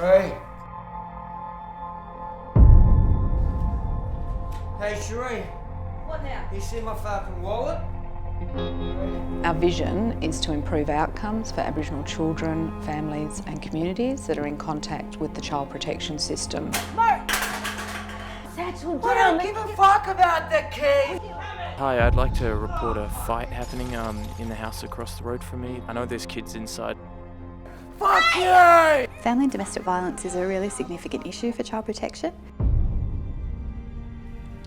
Cherie. Hey, Cherie. What now? You see my fucking wallet? Our vision is to improve outcomes for Aboriginal children, families and communities that are in contact with the child protection system. Mark! Satchel down! I don't give a fuck about the key! Hi, I'd like to report a fight happening in the house across the road from me. I know there's kids inside. Fuck you! Family and domestic violence is a really significant issue for child protection.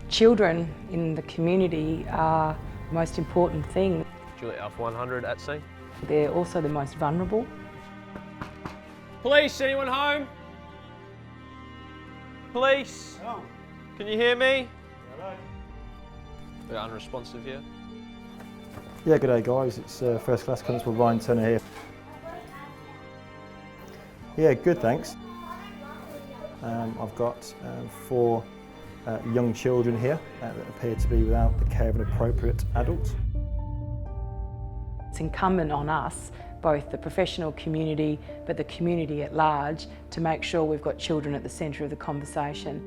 Children in the community are the most important thing. Juliet Alpha 100 at sea. They're also the most vulnerable. Police, anyone home? Police? No. Can you hear me? Hello. We're unresponsive here. Yeah, good day guys, it's First Class Constable Ryan Turner here. Yeah, good thanks. I've got 4 young children here that appear to be without the care of an appropriate adult. It's incumbent on us, both the professional community but the community at large, to make sure we've got children at the centre of the conversation.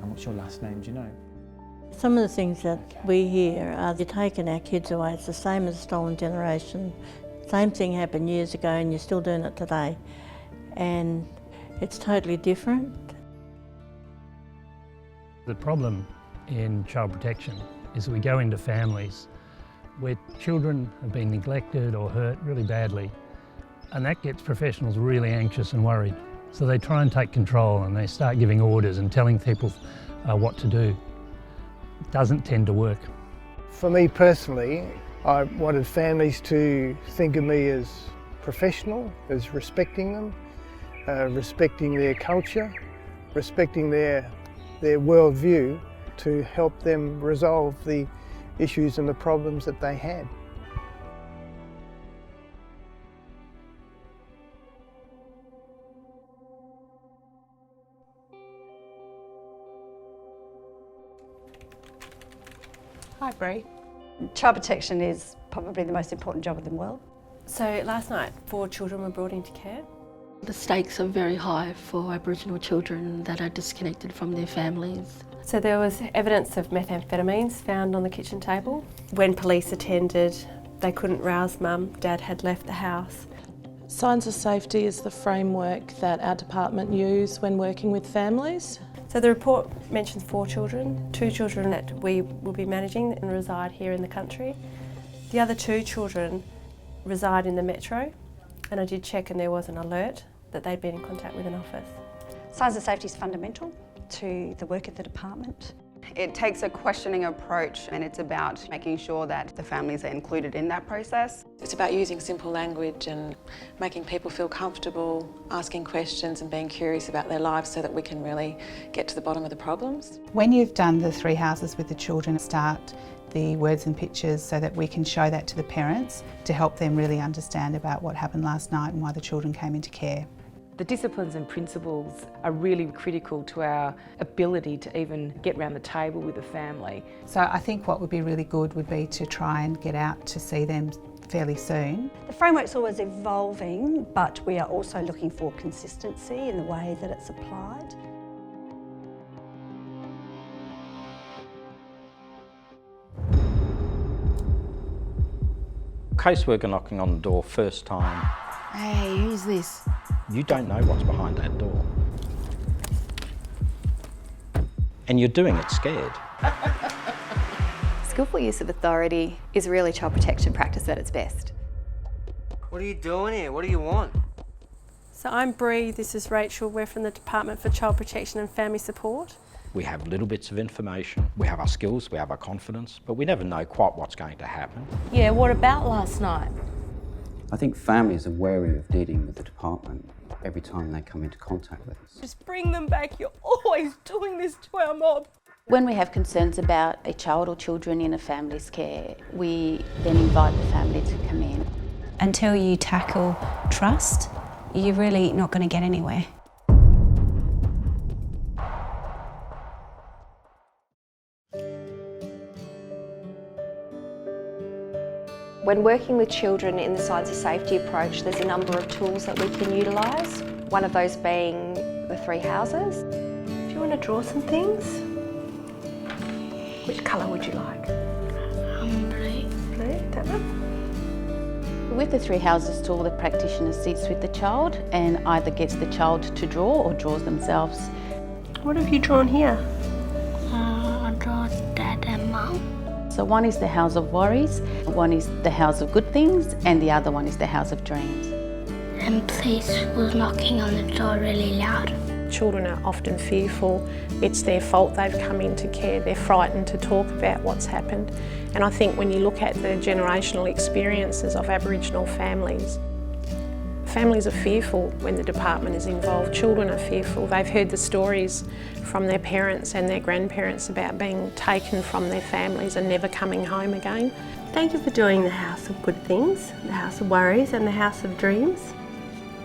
And what's your last name, do you know? Some of the things that we hear are they're taking our kids away. It's the same as a stolen generation. Same thing happened years ago and you're still doing it today. And it's totally different. The problem in child protection is that we go into families where children have been neglected or hurt really badly, and that gets professionals really anxious and worried. So they try and take control and they start giving orders and telling people what to do. It doesn't tend to work. For me personally, I wanted families to think of me as professional, as respecting them, respecting their culture, respecting their worldview, to help them resolve the issues and the problems that they had. Hi, Bree. Child protection is probably the most important job in the world. So last night, 4 children were brought into care. The stakes are very high for Aboriginal children that are disconnected from their families. So there was evidence of methamphetamines found on the kitchen table. When police attended, they couldn't rouse Mum. Dad had left the house. Signs of safety is the framework that our department use when working with families. So the report mentions 4 children, 2 children that we will be managing and reside here in the country. The other 2 children reside in the metro, and I did check and there was an alert that they'd been in contact with an office. Signs of safety is fundamental to the work of the department. It takes a questioning approach, and it's about making sure that the families are included in that process. It's about using simple language and making people feel comfortable, asking questions and being curious about their lives so that we can really get to the bottom of the problems. When you've done the 3 houses with the children, start the words and pictures so that we can show that to the parents to help them really understand about what happened last night and why the children came into care. The disciplines and principles are really critical to our ability to even get around the table with a family. So I think what would be really good would be to try and get out to see them fairly soon. The framework's always evolving, but we are also looking for consistency in the way that it's applied. Caseworker knocking on the door first time. Hey, who's this? You don't know what's behind that door. And you're doing it scared. Skillful use of authority is really child protection practice at its best. What are you doing here? What do you want? So I'm Bree, this is Rachel. We're from the Department for Child Protection and Family Support. We have little bits of information, we have our skills, we have our confidence, but we never know quite what's going to happen. Yeah, what about last night? I think families are wary of dealing with the department every time they come into contact with us. Just bring them back, you're always doing this to our mob. When we have concerns about a child or children in a family's care, we then invite the family to come in. Until you tackle trust, you're really not going to get anywhere. When working with children in the signs of safety approach, there's a number of tools that we can utilise. One of those being the three houses. Do you want to draw some things? Which colour would you like? Blue. Blue, that one? With the three houses tool, the practitioner sits with the child and either gets the child to draw or draws themselves. What have you drawn here? I draw Dad and Mum. So one is the house of worries, one is the house of good things, and the other one is the house of dreams. And police was knocking on the door really loud. Children are often fearful. It's their fault they've come into care. They're frightened to talk about what's happened. And I think when you look at the generational experiences of Aboriginal families, families are fearful when the department is involved. Children are fearful. They've heard the stories from their parents and their grandparents about being taken from their families and never coming home again. Thank you for doing the house of good things, the house of worries and the house of dreams.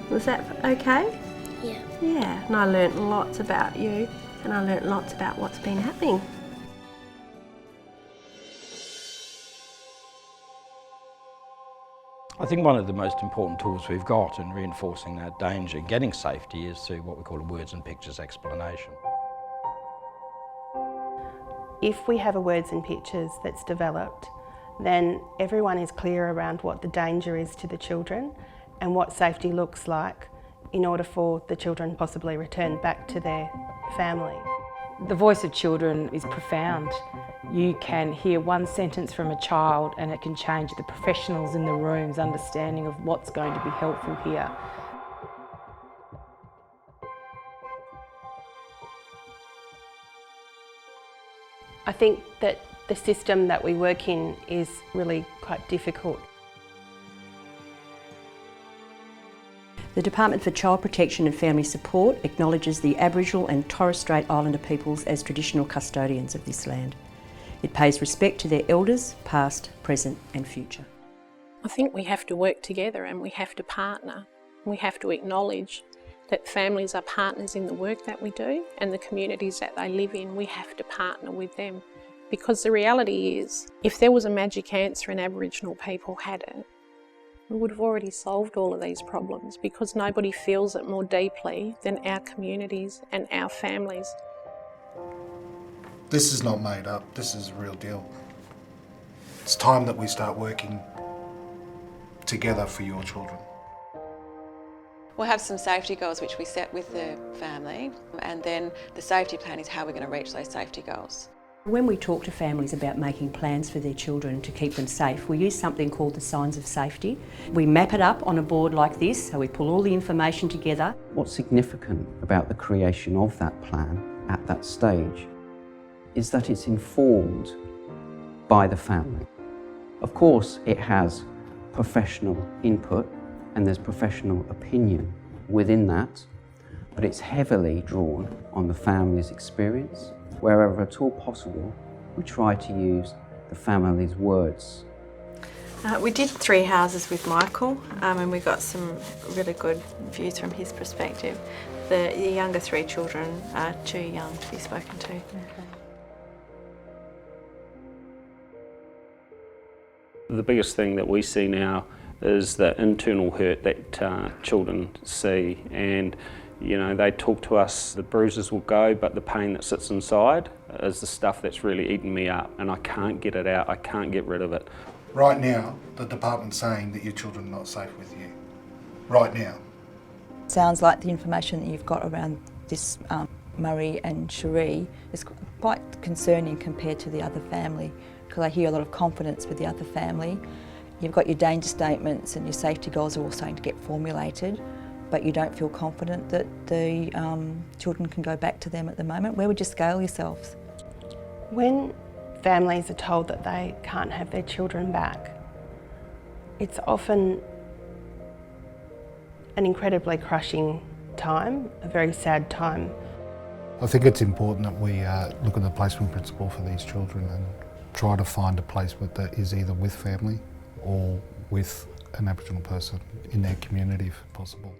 Was that okay? Yeah. Yeah, and I learnt lots about you and I learnt lots about what's been happening. I think one of the most important tools we've got in reinforcing that danger, getting safety, is through what we call a words and pictures explanation. If we have a words and pictures that's developed, then everyone is clear around what the danger is to the children and what safety looks like in order for the children possibly return back to their family. The voice of children is profound. You can hear one sentence from a child and it can change the professionals in the room's understanding of what's going to be helpful here. I think that the system that we work in is really quite difficult. The Department for Child Protection and Family Support acknowledges the Aboriginal and Torres Strait Islander peoples as traditional custodians of this land. It pays respect to their elders, past, present and future. I think we have to work together and we have to partner. We have to acknowledge that families are partners in the work that we do and the communities that they live in, we have to partner with them. Because the reality is, if there was a magic answer and Aboriginal people had it, we would have already solved all of these problems because nobody feels it more deeply than our communities and our families. This is not made up, this is a real deal. It's time that we start working together for your children. We'll have some safety goals which we set with the family, and then the safety plan is how we're going to reach those safety goals. When we talk to families about making plans for their children to keep them safe, we use something called the signs of safety. We map it up on a board like this, so we pull all the information together. What's significant about the creation of that plan at that stage is that it's informed by the family. Of course, it has professional input and there's professional opinion within that, but it's heavily drawn on the family's experience. Wherever at all possible, we try to use the family's words. We did 3 houses with Michael and we got some really good views from his perspective. The younger 3 children are too young to be spoken to. Okay. The biggest thing that we see now is the internal hurt that children see, and you know, they talk to us, the bruises will go, but the pain that sits inside is the stuff that's really eating me up, and I can't get it out, I can't get rid of it. Right now, the department's saying that your children are not safe with you. Right now. Sounds like the information that you've got around this Murray and Cherie is quite concerning compared to the other family, because I hear a lot of confidence with the other family. You've got your danger statements and your safety goals are all starting to get formulated, but you don't feel confident that the children can go back to them at the moment. Where would you scale yourselves? When families are told that they can't have their children back, it's often an incredibly crushing time, a very sad time. I think it's important that we look at the placement principle for these children and try to find a placement that is either with family or with an Aboriginal person in their community if possible.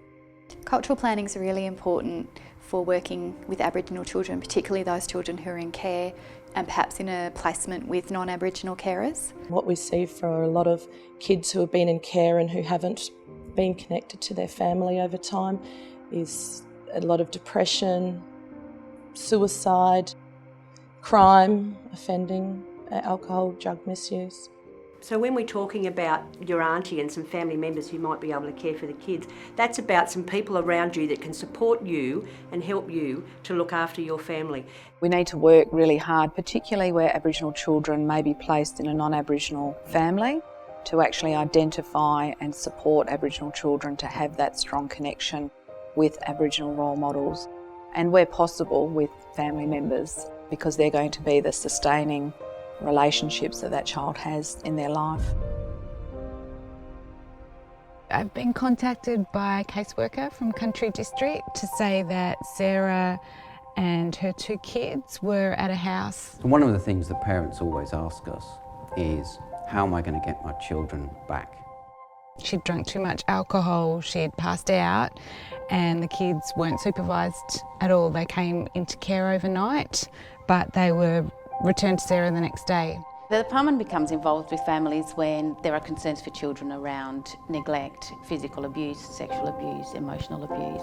Cultural planning is really important for working with Aboriginal children, particularly those children who are in care and perhaps in a placement with non-Aboriginal carers. What we see for a lot of kids who have been in care and who haven't been connected to their family over time is a lot of depression, suicide, crime, offending, alcohol, drug misuse. So when we're talking about your auntie and some family members who might be able to care for the kids, that's about some people around you that can support you and help you to look after your family. We need to work really hard, particularly where Aboriginal children may be placed in a non-Aboriginal family, to actually identify and support Aboriginal children to have that strong connection with Aboriginal role models, and where possible with family members, because they're going to be the sustaining relationships that child has in their life. I've been contacted by a caseworker from Country District to say that Sarah and her 2 kids were at a house. And one of the things that parents always ask us is, how am I going to get my children back? She'd drunk too much alcohol, she'd passed out, and the kids weren't supervised at all. They came into care overnight, but they were returned to Sarah the next day. The department becomes involved with families when there are concerns for children around neglect, physical abuse, sexual abuse, emotional abuse.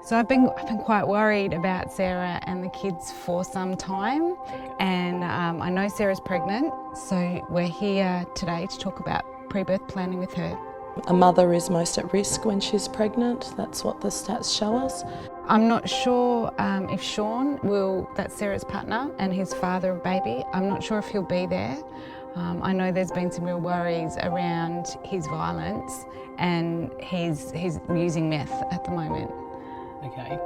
So I've been quite worried about Sarah and the kids for some time, and I know Sarah's pregnant, so we're here today to talk about pre-birth planning with her. A mother is most at risk when she's pregnant. That's what the stats show us. I'm not sure if Sean that's Sarah's partner and his father of baby, I'm not sure if he'll be there. I know there's been some real worries around his violence, and he's using meth at the moment. Okay.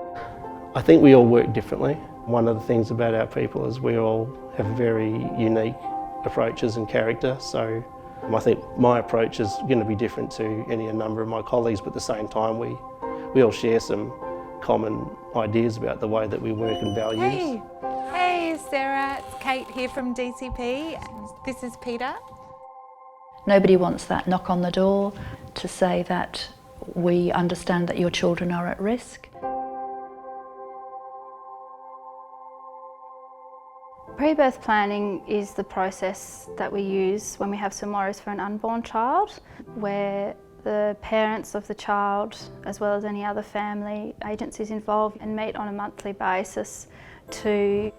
I think we all work differently. One of the things about our people is we all have very unique approaches and character, so I think my approach is going to be different to a number of my colleagues, but at the same time we all share some common ideas about the way that we work and values. Hey Sarah, it's Kate here from DCP. This is Peter. Nobody wants that knock on the door to say that we understand that your children are at risk. Pre-birth planning is the process that we use when we have some worries for an unborn child, where the parents of the child, as well as any other family agencies involved, and meet on a monthly basis to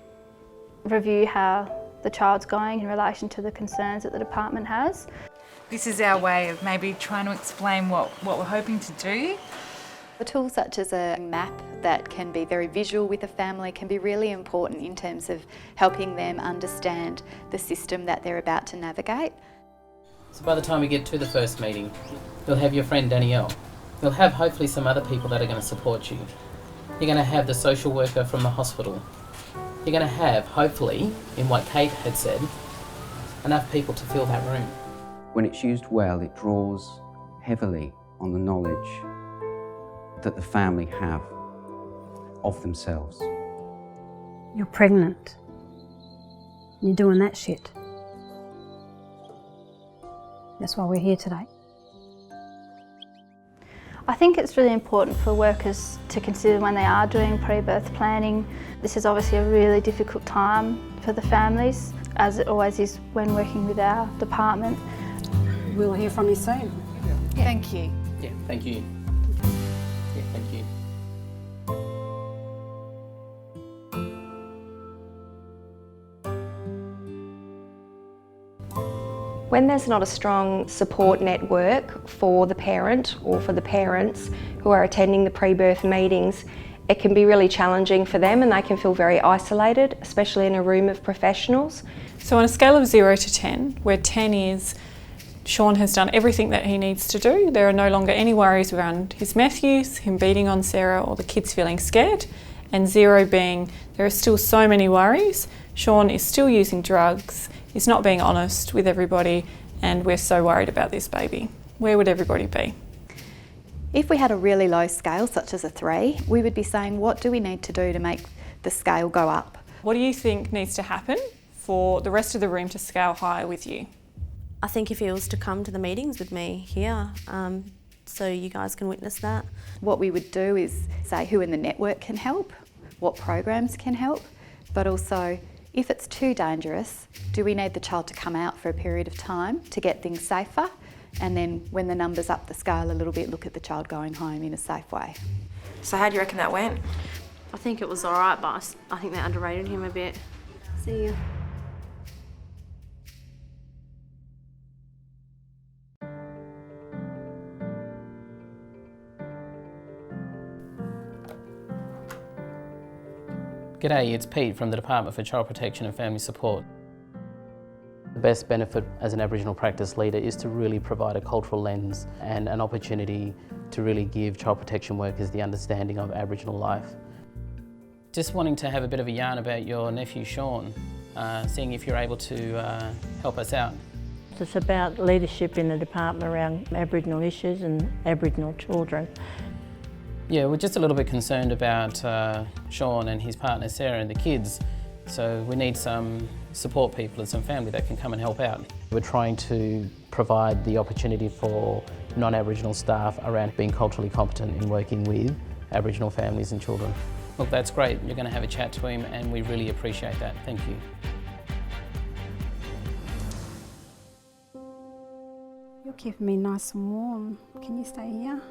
review how the child's going in relation to the concerns that the department has. This is our way of maybe trying to explain what we're hoping to do. A tool such as a map that can be very visual with a family can be really important in terms of helping them understand the system that they're about to navigate. So by the time we get to the first meeting, you'll have your friend Danielle. You'll have hopefully some other people that are going to support you. You're going to have the social worker from the hospital. You're going to have, hopefully, in what Kate had said, enough people to fill that room. When it's used well, it draws heavily on the knowledge that the family have of themselves. You're pregnant. You're doing that shit. That's why we're here today. I think it's really important for workers to consider when they are doing pre-birth planning. This is obviously a really difficult time for the families, as it always is when working with our department. We'll hear from you soon. Yeah. Thank you. Yeah, thank you. Yeah, thank you. When there's not a strong support network for the parent or for the parents who are attending the pre-birth meetings, it can be really challenging for them and they can feel very isolated, especially in a room of professionals. So on a scale of 0 to 10, where 10 is Sean has done everything that he needs to do, there are no longer any worries around his meth use, him beating on Sarah, or the kids feeling scared, and 0 being there are still so many worries, Sean is still using drugs, he's not being honest with everybody, and we're so worried about this baby. Where would everybody be? If we had a really low scale, such as a 3, we would be saying, what do we need to do to make the scale go up? What do you think needs to happen for the rest of the room to scale higher with you? I think if he was to come to the meetings with me here, so you guys can witness that. What we would do is say who in the network can help, what programs can help, but also if it's too dangerous, do we need the child to come out for a period of time to get things safer and then when the numbers up the scale a little bit, look at the child going home in a safe way. So how do you reckon that went? I think it was alright, but I think they underrated him a bit. See you. G'day, it's Pete from the Department for Child Protection and Family Support. The best benefit as an Aboriginal practice leader is to really provide a cultural lens and an opportunity to really give child protection workers the understanding of Aboriginal life. Just wanting to have a bit of a yarn about your nephew Sean, seeing if you're able to help us out. It's about leadership in the department around Aboriginal issues and Aboriginal children. Yeah, we're just a little bit concerned about Sean and his partner Sarah and the kids, so we need some support people and some family that can come and help out. We're trying to provide the opportunity for non-Aboriginal staff around being culturally competent in working with Aboriginal families and children. Look, that's great. You're going to have a chat to him and we really appreciate that. Thank you. You're keeping me nice and warm. Can you stay here?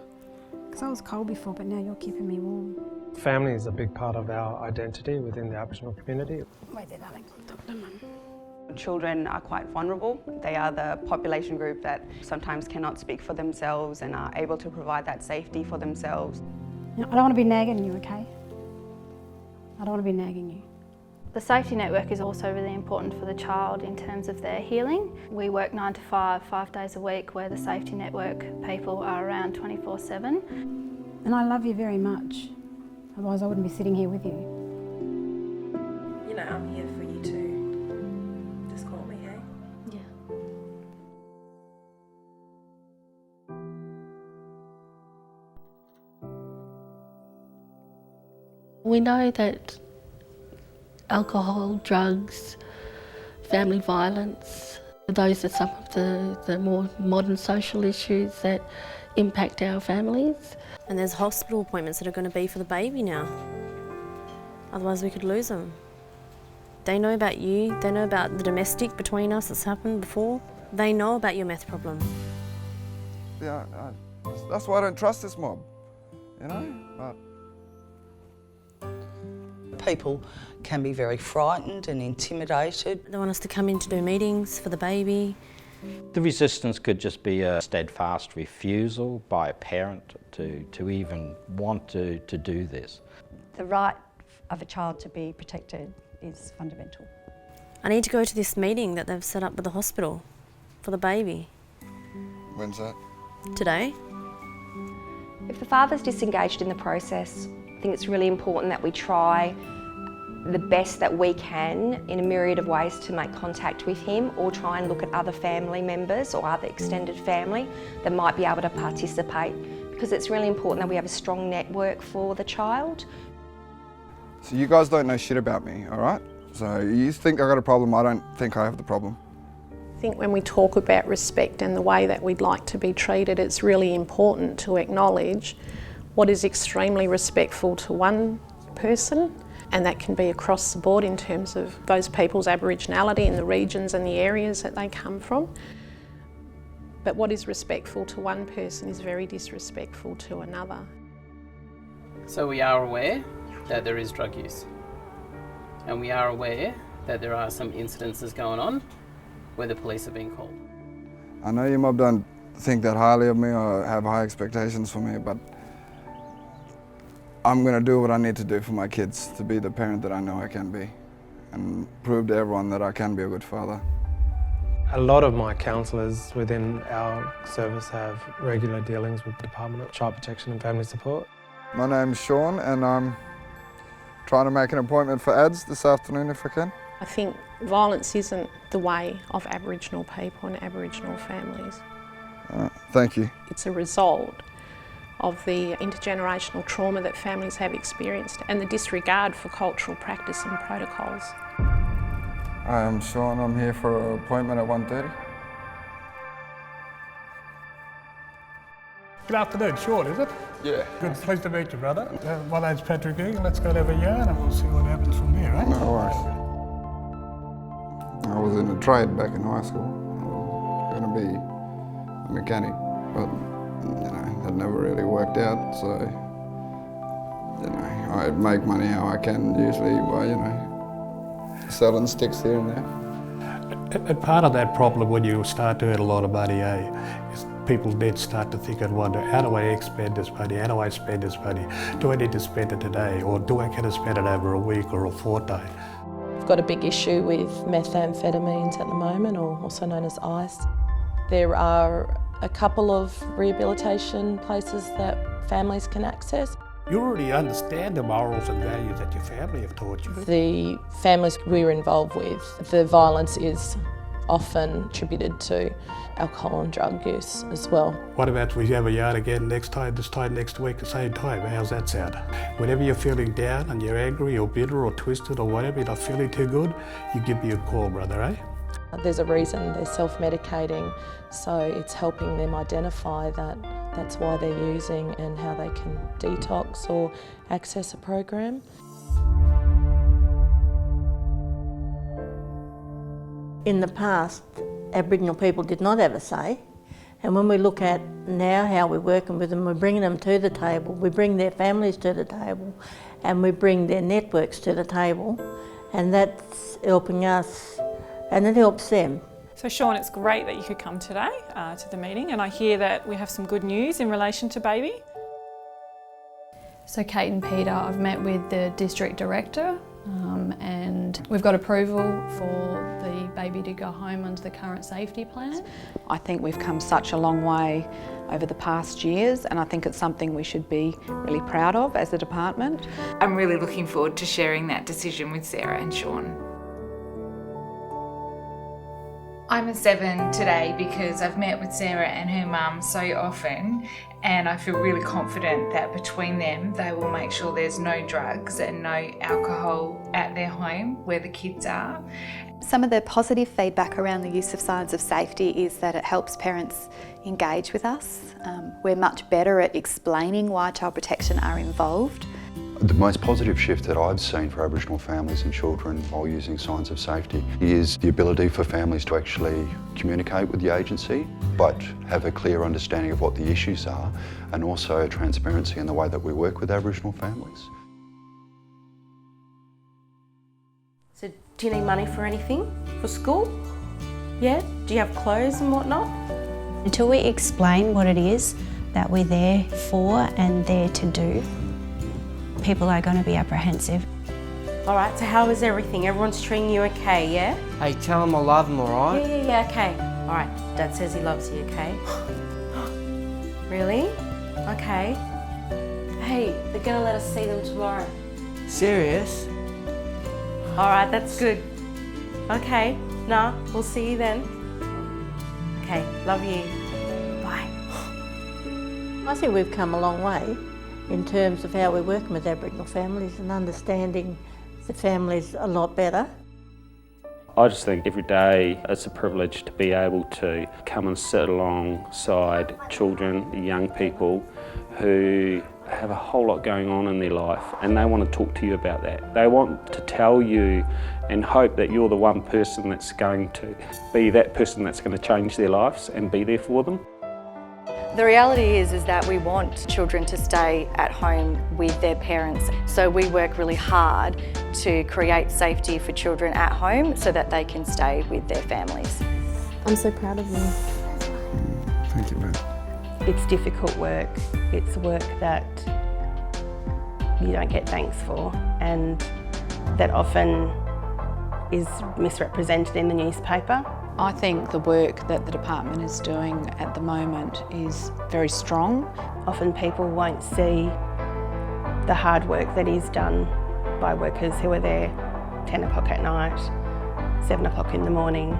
Because I was cold before, but now you're keeping me warm. Family is a big part of our identity within the Aboriginal community. Wait there, darling. Talk to Mum. Children are quite vulnerable. They are the population group that sometimes cannot speak for themselves and are able to provide that safety for themselves. I don't want to be nagging you, okay? I don't want to be nagging you. The safety network is also really important for the child in terms of their healing. We work 9 to 5, 5 days a week, where the safety network people are around 24/7. And I love you very much. Otherwise I wouldn't be sitting here with you. You know, I'm here for you too. Just call me, hey? Yeah. We know that alcohol, drugs, family violence, those are some of the more modern social issues that impact our families. And there's hospital appointments that are going to be for the baby now. Otherwise we could lose them. They know about you, they know about the domestic between us that's happened before. They know about your meth problem. Yeah, that's why I don't trust this mob, you know? People can be very frightened and intimidated. They want us to come in to do meetings for the baby. The resistance could just be a steadfast refusal by a parent to even want to do this. The right of a child to be protected is fundamental. I need to go to this meeting that they've set up with the hospital for the baby. When's that? Today. If the father's disengaged in the process, I think it's really important that we try the best that we can in a myriad of ways to make contact with him, or try and look at other family members or other extended family that might be able to participate, because it's really important that we have a strong network for the child. So you guys don't know shit about me, all right? So you think I got a problem, I don't think I have the problem. I think when we talk about respect and the way that we'd like to be treated, it's really important to acknowledge what is extremely respectful to one person, and that can be across the board in terms of those people's Aboriginality in the regions and the areas that they come from. But what is respectful to one person is very disrespectful to another. So we are aware that there is drug use, and we are aware that there are some incidences going on where the police are being called. I know your mob don't think that highly of me or have high expectations for me, but I'm going to do what I need to do for my kids to be the parent that I know I can be, and prove to everyone that I can be a good father. A lot of my counsellors within our service have regular dealings with the Department of Child Protection and Family Support. My name's Sean and I'm trying to make an appointment for ADS this afternoon if I can. I think violence isn't the way of Aboriginal people and Aboriginal families. Thank you. It's a result of the intergenerational trauma that families have experienced and the disregard for cultural practice and protocols. Hi, I'm Sean. I'm here for an appointment at 1:30. Good afternoon, Sean, is it? Yeah. Good, pleased to meet you, brother. My name's Patrick Egan. Let's go and have a yarn and we'll see what happens from there, eh? No worries. I was in a trade back in high school. I was going to be mechanic, but that never really worked out. So I make money how I can, usually by selling sticks here and there. And part of that problem when you start to earn a lot of money, is people then start to think and wonder, how do I expend this money? How do I spend this money? Do I need to spend it today, or can I spend it over a week or a fortnight? We've got a big issue with methamphetamines at the moment, or also known as ice. There are a couple of rehabilitation places that families can access. You already understand the morals and values that your family have taught you. The families we're involved with, the violence is often attributed to alcohol and drug use as well. What about we have a yard again this time next week, the same time? How's that sound? Whenever you're feeling down and you're angry or bitter or twisted or whatever, you're not feeling too good, you give me a call, brother, eh? There's a reason they're self-medicating, so it's helping them identify that that's why they're using and how they can detox or access a program. In the past, Aboriginal people did not have a say, and when we look at now how we're working with them, we're bringing them to the table, we bring their families to the table, and we bring their networks to the table, and that's helping us, and it helps them. So Sean, it's great that you could come today to the meeting, and I hear that we have some good news in relation to baby. So Kate and Peter, I've met with the District Director and we've got approval for the baby to go home under the current safety plan. I think we've come such a long way over the past years, and I think it's something we should be really proud of as a department. I'm really looking forward to sharing that decision with Sarah and Sean. I'm a 7 today because I've met with Sarah and her mum so often, and I feel really confident that between them they will make sure there's no drugs and no alcohol at their home where the kids are. Some of the positive feedback around the use of signs of safety is that it helps parents engage with us. We're much better at explaining why child protection are involved. The most positive shift that I've seen for Aboriginal families and children while using signs of safety is the ability for families to actually communicate with the agency, but have a clear understanding of what the issues are, and also transparency in the way that we work with Aboriginal families. So, do you need money for anything? For school? Yeah? Do you have clothes and whatnot? Until we explain what it is that we're there for and there to do, people are going to be apprehensive. All right, so how is everything? Everyone's treating you okay, yeah? Hey, tell them I love them, all right? Yeah, okay. All right, Dad says he loves you, okay? Really? Okay. Hey, they're going to let us see them tomorrow. Serious? All right, that's good. Okay, nah, we'll see you then. Okay, love you. Bye. I think we've come a long way in terms of how we're working with Aboriginal families and understanding the families a lot better. I just think every day it's a privilege to be able to come and sit alongside children, young people who have a whole lot going on in their life, and they want to talk to you about that. They want to tell you and hope that you're the one person that's going to be that person that's going to change their lives and be there for them. The reality is that we want children to stay at home with their parents, so we work really hard to create safety for children at home so that they can stay with their families. I'm so proud of you. Thank you, man. It's difficult work. It's work that you don't get thanks for, and that often is misrepresented in the newspaper. I think the work that the department is doing at the moment is very strong. Often people won't see the hard work that is done by workers who are there 10 o'clock at night, 7 o'clock in the morning,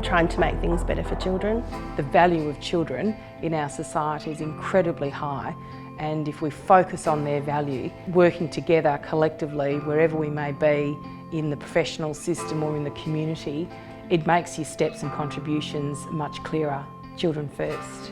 trying to make things better for children. The value of children in our society is incredibly high, and if we focus on their value, working together collectively wherever we may be in the professional system or in the community, it makes your steps and contributions much clearer. Children first.